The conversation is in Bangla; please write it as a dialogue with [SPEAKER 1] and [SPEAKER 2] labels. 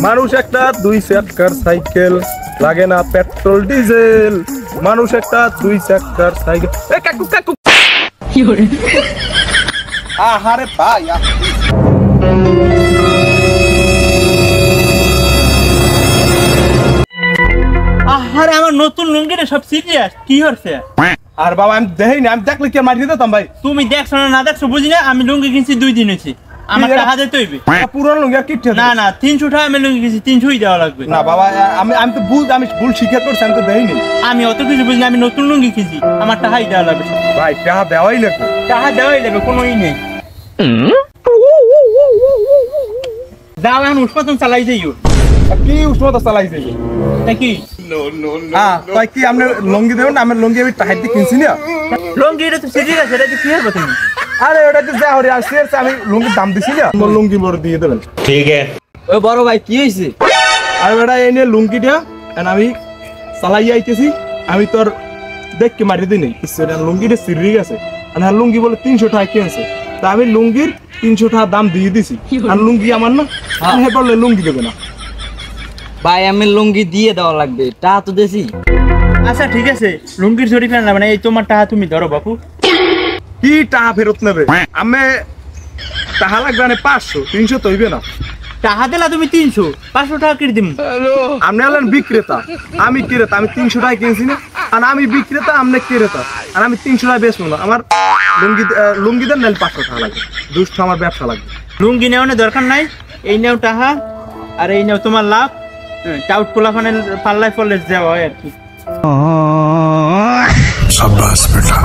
[SPEAKER 1] মানুষ একটা 2 চাকার সাইকেল, লাগে না পেট্রোল ডিজেল। মানুষ একটা 2 চাকার সাইকেল। এ কাকু কাকু
[SPEAKER 2] কি করে?
[SPEAKER 1] আহারে ভাই
[SPEAKER 2] আহারে আমার নতুন লুঙ্গিটা সব সিরিয়াস কি হচ্ছে?
[SPEAKER 1] আর বাবা আমি দেখিনি, আমি দেখলে কি মারি দিতাম ভাই।
[SPEAKER 2] তুমি দেখছো না দেখছো বুঝি না, আমি লুঙ্গি কিনছি 2 দিন হয়েছে, আমার টাকা দিতে হইবে।
[SPEAKER 1] পুরনো লুঙ্গি আর কিচ্ছু
[SPEAKER 2] না না 300 টাকা আমি লুঙ্গি কিনছি, 300ই দেওয়া লাগবে।
[SPEAKER 1] না বাবা, আমি তো ভুল স্বীকার করছি, আমি তো দেখিনি।
[SPEAKER 2] আমি অত কিছু বুঝি না, আমি নতুন লুঙ্গি কিনছি, আমার টাকাই দেওয়া লাগবে।
[SPEAKER 1] ভাই টাকা দেওয়াই লাগবে।
[SPEAKER 2] টাকা দেওয়াই লাগবে, কোনোই নেই। যাও এখন উৎপাদন চালাই যাইও।
[SPEAKER 1] কি উষ্ণতা চালাইছে
[SPEAKER 2] নাকি
[SPEAKER 1] তাই কি আপনি লুঙ্গি দেবেন? আমার লুঙ্গি আমি টাকা দিয়ে কিনছি না।
[SPEAKER 2] লুঙ্গি এটা তো সিরিয়াস আছে, এটা কি হবে তুমি?
[SPEAKER 1] আরে ওটা তো যা হরে আসছে, আমি লুঙ্গির দাম দিছি না, আমার লুঙ্গি বড় দিয়ে দেবেন।
[SPEAKER 3] ঠিক আছে।
[SPEAKER 2] ও বড় ভাই কি হইছে?
[SPEAKER 1] আর বেটা এই নিয়ে লুঙ্গিটা আমি চালাই আইতেছি, আমি তোর দেখ কি মারি দিই নাই লুঙ্গিটা সিরি গেছে। আর লুঙ্গি বলে 300 টাকা কিনছে, তা আমি লুঙ্গির 300 টাকা দাম দিয়ে দিছি। আর লুঙ্গি আমার না, হে বললে লুঙ্গি দেবে না।
[SPEAKER 4] ভাই আমি লুঙ্গি দিয়ে দেওয়া লাগবে, টা তো দেছি।
[SPEAKER 2] আচ্ছা ঠিক আছে, লুঙ্গির জরি ফেলা না, মানে এই তোমার টাকা তুমি ধরো বাপু।
[SPEAKER 1] কি টাকা ফেরত নেবে? আমি টাকা লাগবে না 500, 300 তো হইবে না।
[SPEAKER 2] টাকা দিলা তুমি 300, 500 টাকা কেটে দিম।
[SPEAKER 1] আপনি হলেন বিক্রেতা, আমি ক্রেতা। আমি 300 টাকা কিনছি না, আর আমি বিক্রেতা, আপনি ক্রেতা। আর আমি 300 টাকা বেচবো না। আমার লুঙ্গি দেন, নাহলে 500 টাকা লাগবে। দুষ্ট আমার ব্যবসা লাগবে।
[SPEAKER 2] লুঙ্গি নেওয়ার দরকার নাই, এই নাও টাকা, আর এই নাও তোমার লাভ। টাউট পোলাফানের পাল্লায় পড়লে যাওয়া হয় আর কি।
[SPEAKER 5] शाबाश बेटा।